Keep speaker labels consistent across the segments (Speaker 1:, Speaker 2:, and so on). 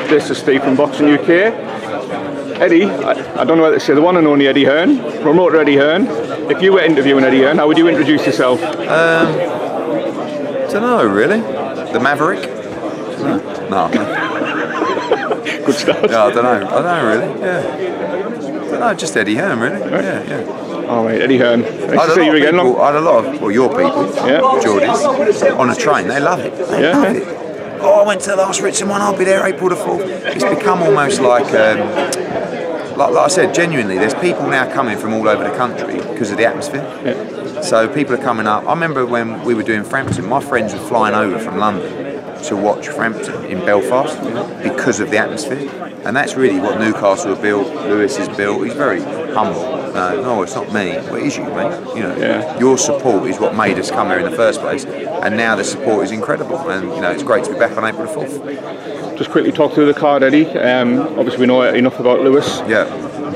Speaker 1: This is Steve from Boxing UK. Eddie, I don't know whether to say the one and only Eddie Hearn, promoter Eddie Hearn. If you were interviewing Eddie Hearn, how would you introduce yourself?
Speaker 2: Don't know really. The Maverick? No.
Speaker 1: Good start.
Speaker 2: Yeah, I don't know really. Yeah. Don't know, just Eddie Hearn really.
Speaker 1: Right.
Speaker 2: Yeah.
Speaker 1: All right, Eddie Hearn. Nice to see you again.
Speaker 2: I had a lot of, well, your people, Geordies, on a train. They love it. They love it. Oh, I went to the last Ritson one. I'll be there April the 4th. It's become almost like I said, genuinely, there's people now coming from all over the country because of the atmosphere. Yeah. So people are coming up. I remember when we were doing Frampton, my friends were flying over from London to watch Frampton in Belfast because of the atmosphere. And that's really what Newcastle have built, Lewis has built. He's very humble. No, it's not me. Well, it is you, mate. You know, your support is what made us come here in the first place. And now the support is incredible. And, you know, it's great to be back on April the 4th.
Speaker 1: Just quickly talk through the card, Eddie. Obviously, we know enough about Lewis.
Speaker 2: Yeah.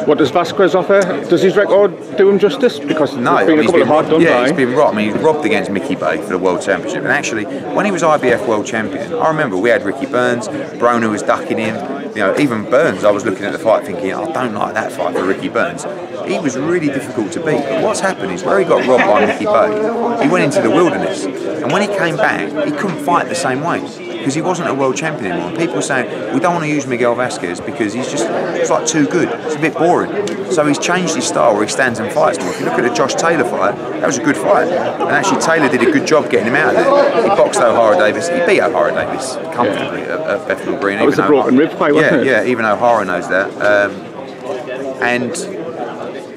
Speaker 1: What does Vasquez offer? Does his record do him justice? Because there's been a couple of hard done by.
Speaker 2: He's been robbed. I mean, he robbed against Mickey Bay for the World Championship. And actually, when he was IBF World Champion, I remember we had Ricky Burns, Broner was ducking him. You know, even Burns, I was looking at the fight thinking, I don't like that fight for Ricky Burns. He was really difficult to beat. But what's happened is where he got robbed by Mickey Bay, he went into the wilderness. And when he came back, he couldn't fight the same way, because he wasn't a world champion anymore. And people were saying, we don't want to use Miguel Vasquez because he's like too good. It's a bit boring. So he's changed his style where he stands and fights more. If you look at the Josh Taylor fight, that was a good fight. And actually Taylor did a good job getting him out of there. He boxed O'Hara Davis. He beat O'Hara Davis comfortably at Bethnal Green.
Speaker 1: That was a broken rib fight, wasn't it?
Speaker 2: Yeah, even O'Hara knows that. And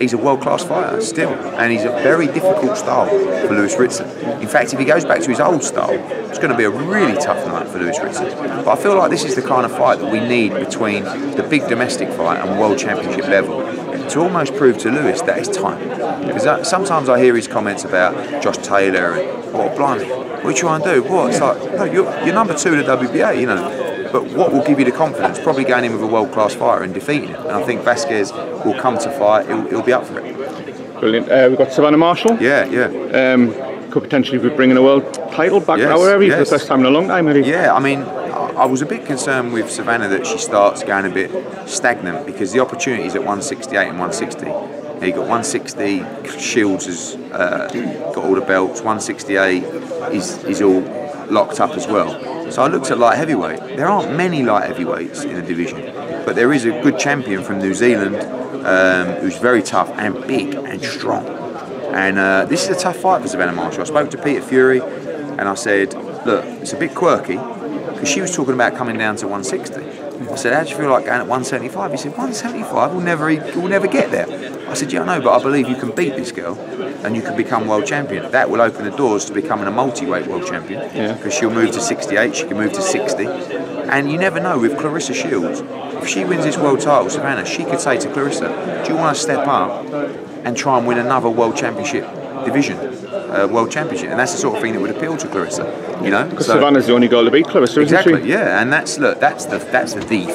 Speaker 2: he's a world-class fighter still, and he's a very difficult style for Lewis Ritson. In fact, if he goes back to his old style, it's going to be a really tough night for Lewis Ritson. But I feel like this is the kind of fight that we need between the big domestic fight and world championship level to almost prove to Lewis that it's time. Because sometimes I hear his comments about Josh Taylor and, oh, blimey, what are you trying to do? What? It's like, no, you're number 2 in the WBA, you know. But what will give you the confidence? Probably going in with a world-class fighter and defeating him. And I think Vasquez will come to fight. He'll be up for it.
Speaker 1: Brilliant. We've got Savannah Marshall.
Speaker 2: Yeah.
Speaker 1: Could potentially be bringing a world title back to our area for the first time in a long time, maybe.
Speaker 2: Yeah, I mean, I was a bit concerned with Savannah that she starts going a bit stagnant because the opportunities at 168 and 160. You got 160, Shields has got all the belts. 168 is all locked up as well. So I looked at light heavyweight. There aren't many light heavyweights in the division, but there is a good champion from New Zealand who's very tough and big and strong. And this is a tough fight for Savannah Marshall. I spoke to Peter Fury and I said, look, it's a bit quirky, because she was talking about coming down to 160. I said, how do you feel like going at 175? He said, 175? We'll never get there. I said, yeah, I know, but I believe you can beat this girl and you can become world champion. That will open the doors to becoming a multi-weight world champion, because she'll move to 68, she can move to 60. And you never know with Clarissa Shields, if she wins this world title, Savannah, she could say to Clarissa, do you want to step up and try and win another world championship division? World championship, and that's the sort of thing that would appeal to Clarissa, you know.
Speaker 1: Because Savannah's the only girl to beat Clarissa,
Speaker 2: exactly,
Speaker 1: isn't she?
Speaker 2: Yeah, and that's the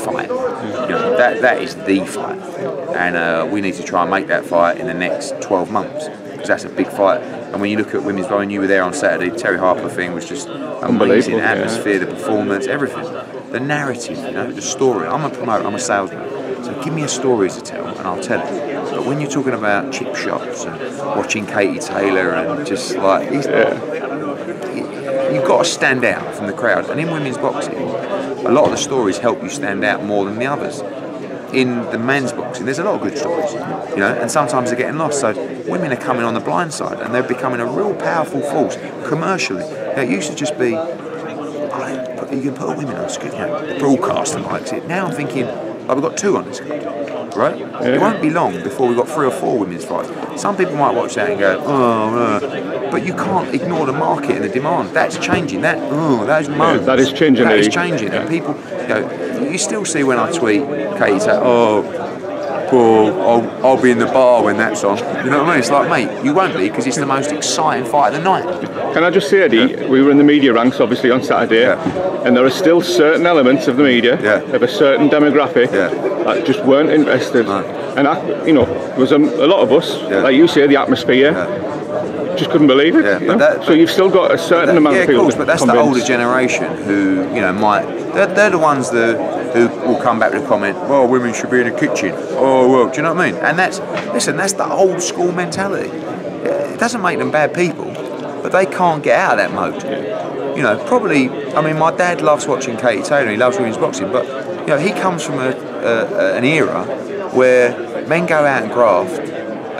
Speaker 2: fight. You know, that is the fight, and we need to try and make that fight in the next 12 months, because that's a big fight. And when you look at women's boxing, you were there on Saturday. Terry Harper thing was just amazing. Atmosphere, the performance, everything, the narrative, you know, the story. I'm a promoter, I'm a salesman, so give me a story to tell, and I'll tell it. But when you're talking about chip shops and watching Katie Taylor and just like, you've got to stand out from the crowd. And in women's boxing, a lot of the stories help you stand out more than the others. In the men's boxing, there's a lot of good stories, you know, and sometimes they're getting lost. So women are coming on the blind side, and they're becoming a real powerful force commercially. It used to just be, you can put women on screen, you know, the broadcaster likes it. Now I'm thinking, like, we've got 2 on this card. Right? It won't be long before we've got 3 or 4 women's fights. Some people might watch that and go, oh, but you can't ignore the market and the demand. That's changing. That is moans.
Speaker 1: That is changing.
Speaker 2: That is changing. And people, you know, you still see when I tweet, Katie say, oh, Paul, I'll be in the bar when that's on. You know what I mean? It's like, mate, you won't be, because it's the most exciting fight of the night.
Speaker 1: Can I just say, Eddie, we were in the media ranks obviously on Saturday, and there are still certain elements of the media of a certain demographic that just weren't invested. And you know, there was a lot of us, like you say, the atmosphere. just couldn't believe it.
Speaker 2: Yeah,
Speaker 1: you know? So you've still got a certain amount of people.
Speaker 2: Yeah, of course, but that's the older generation who, you know, they're the ones who will come back with a comment, oh, women should be in the kitchen. Oh, well, do you know what I mean? And that's the old school mentality. It doesn't make them bad people, but they can't get out of that mode. You know, probably, I mean, my dad loves watching Katie Taylor, he loves women's boxing, but, you know, he comes from an era where men go out and graft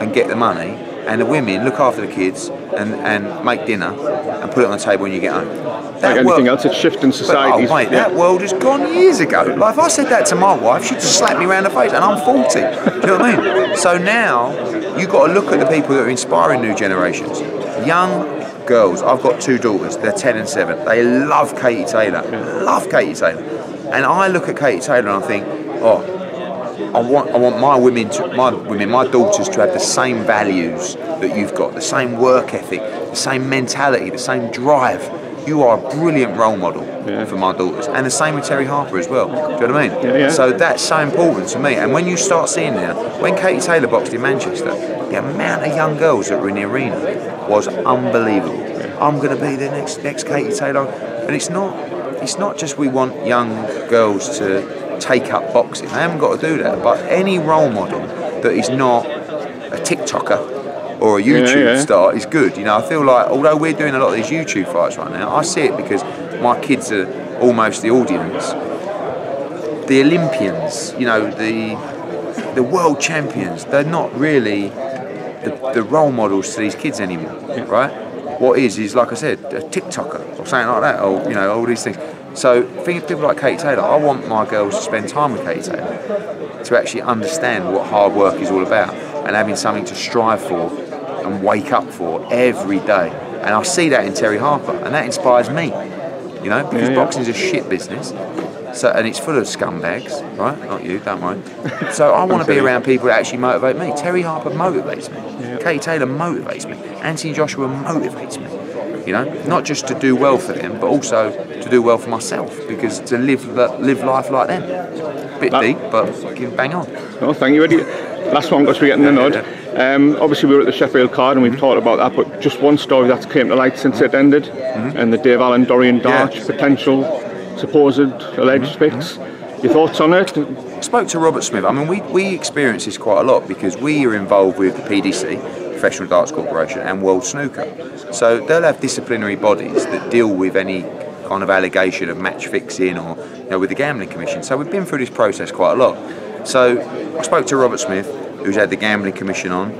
Speaker 2: and get the money, and the women look after the kids and make dinner and put it on the table when you get home.
Speaker 1: Like anything else, it's shifting society.
Speaker 2: Oh, mate, that world is gone years ago. Like, if I said that to my wife, she'd just slap me around the face, and I'm 40. Do you know what I mean? So now, you've got to look at the people that are inspiring new generations. Young girls, I've got 2 daughters, they're 10 and 7. They love Katie Taylor, love Katie Taylor. And I look at Katie Taylor and I think, oh, I want my daughters to have the same values that you've got, the same work ethic, the same mentality, the same drive. You are a brilliant role model for my daughters, and the same with Terry Harper as well. Do you know what I mean?
Speaker 1: Yeah.
Speaker 2: So that's so important to me. And when you start seeing now, when Katie Taylor boxed in Manchester, the amount of young girls that were in the arena was unbelievable. I'm going to be the next Katie Taylor, and it's not just we want young girls to take up boxing. They haven't got to do that, but any role model that is not a TikToker or a YouTube star is good. You know, I feel like, although we're doing a lot of these YouTube fights right now, I see it because my kids are almost the audience. The Olympians, you know, the world champions, they're not really the role models to these kids anymore, right? What is like I said, a TikToker or something like that, or, you know, all these things. So, think of people like Katie Taylor. I want my girls to spend time with Katie Taylor to actually understand what hard work is all about and having something to strive for and wake up for every day. And I see that in Terry Harper, and that inspires me, you know, because boxing is a shit business. So, and it's full of scumbags, right? Not you, don't worry. So I want to be around people that actually motivate me. Terry Harper motivates me. Katie Taylor motivates me. Anthony Joshua motivates me. You know, not just to do well for them, but also to do well for myself, because to live life like them. Bit deep, but bang on.
Speaker 1: No, thank you, Eddie. Last one, because we're getting the nod. Obviously, we were at the Sheffield card and we've talked about that, but just one story that's came to light since it ended, and the Dave Allen, Dorian Darch potential supposed alleged fix. Your thoughts on it?
Speaker 2: I spoke to Robert Smith. I mean, we experience this quite a lot because we are involved with the PDC, Professional Darts Corporation, and World Snooker. So they'll have disciplinary bodies that deal with any kind of allegation of match fixing, or, you know, with the Gambling Commission. So we've been through this process quite a lot. So I spoke to Robert Smith, who's had the Gambling Commission on.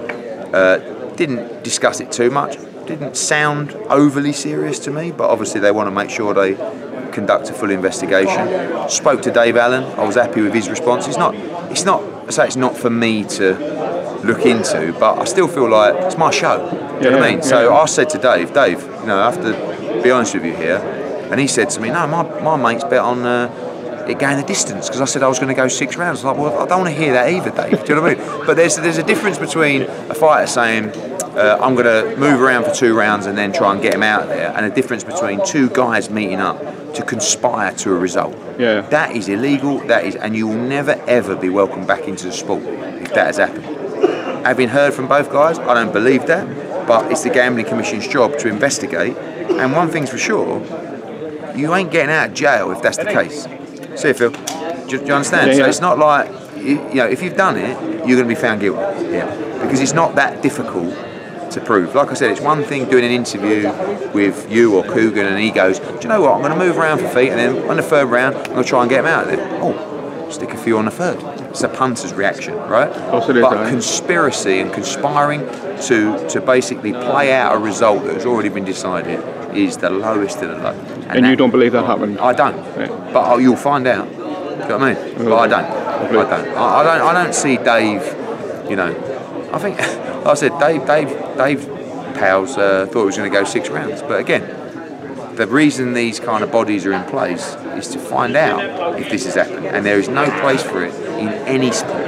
Speaker 2: Didn't discuss it too much. Didn't sound overly serious to me, but obviously they want to make sure they conduct a full investigation. Spoke to Dave Allen. I was happy with his response. It's not. I say it's not for me to look into, but I still feel like it's my show. Do you know what I mean? So I said to Dave, you know, I have to be honest with you here, and he said to me, no, my mate's bet on it going the distance, because I said I was going to go 6 rounds. I was like, well, I don't want to hear that either, Dave. Do you know what I mean? But there's a difference between a fighter saying, I'm going to move around for 2 rounds and then try and get him out of there, and a difference between 2 guys meeting up to conspire to a result. That is illegal. And you will never ever be welcomed back into the sport if that has happened. Having heard from both guys, I don't believe that, but it's the Gambling Commission's job to investigate. And one thing's for sure, you ain't getting out of jail if that's the case. See you, Phil. Do you understand? So it's not like, you know, if you've done it, you're going to be found guilty. Because it's not that difficult to prove. Like I said, it's one thing doing an interview with you or Coogan and he goes, do you know what, I'm going to move around for feet, and then on the 3rd round, I'm going to try and get him out of there. Oh, stick a few on the 3rd. It's a punter's reaction, right? But conspiracy and conspiring to basically play out a result that has already been decided is the lowest of the low.
Speaker 1: And you don't believe that happened?
Speaker 2: I don't. But you'll find out. Do you know what I mean? But I don't. I don't see Dave, you know, I think, like I said, Dave Powell's thought he was going to go 6 rounds. But again, the reason these kind of bodies are in place is to find out if this has happened. And there is no place for it in any sport.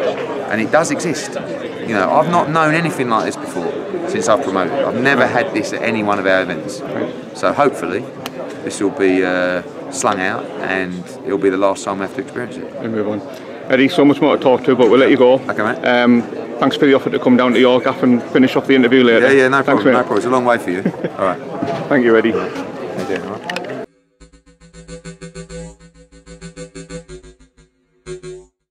Speaker 2: And it does exist. You know, I've not known anything like this before since I've promoted. I've never had this at any one of our events. So hopefully this will be slung out and it'll be the last time we have to experience it.
Speaker 1: We'll move on. Eddie, so much more to talk to, but we'll let you go.
Speaker 2: Okay, mate.
Speaker 1: thanks for the offer to come down to your gaff and finish off the interview later.
Speaker 2: Yeah, no problem.
Speaker 1: Thanks, mate.
Speaker 2: No problem. It's a long way for you. All right.
Speaker 1: Thank you, Eddie.
Speaker 2: How you doing? All right?